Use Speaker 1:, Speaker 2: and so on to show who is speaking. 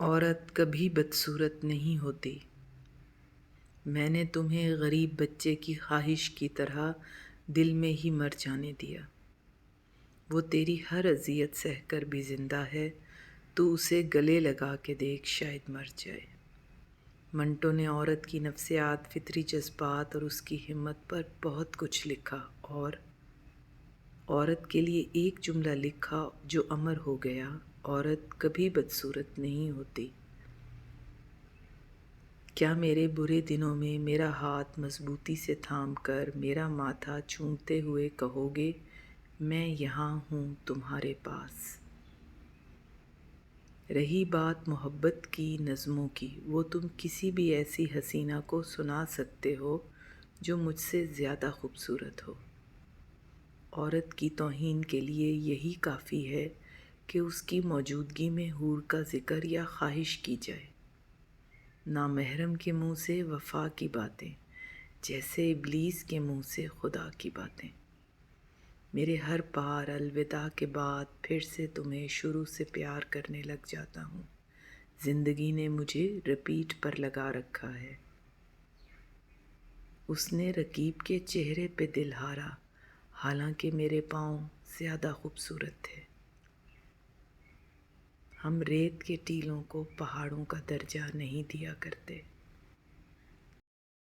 Speaker 1: عورت کبھی بدصورت نہیں ہوتی۔ میں نے تمہیں غریب بچے کی خواہش کی طرح دل میں ہی مر جانے دیا۔ وہ تیری ہر اذیت سہ کر بھی زندہ ہے، تو اسے گلے لگا کے دیکھ، شاید مر جائے۔ منٹو نے عورت کی نفسیات، فطری جذبات اور اس کی ہمت پر بہت کچھ لکھا، اور عورت کے لیے ایک جملہ لکھا جو امر ہو گیا: عورت کبھی بدصورت نہیں ہوتی۔ کیا میرے برے دنوں میں میرا ہاتھ مضبوطی سے تھام کر، میرا ماتھا چومتے ہوئے کہو گے، میں یہاں ہوں تمہارے پاس؟ رہی بات محبت کی نظموں کی، وہ تم کسی بھی ایسی حسینہ کو سنا سکتے ہو جو مجھ سے زیادہ خوبصورت ہو۔ عورت کی توہین کے لیے یہی کافی ہے کہ اس کی موجودگی میں حور کا ذکر یا خواہش کی جائے۔ نامحرم کے منہ سے وفا کی باتیں، جیسے ابلیس کے منہ سے خدا کی باتیں۔ میرے ہر بار الوداع کے بعد پھر سے تمہیں شروع سے پیار کرنے لگ جاتا ہوں۔ زندگی نے مجھے ریپیٹ پر لگا رکھا ہے۔ اس نے رقیب کے چہرے پہ دل ہارا، حالانکہ میرے پاؤں زیادہ خوبصورت تھے۔ ہم ریت کے ٹیلوں کو پہاڑوں کا درجہ نہیں دیا کرتے۔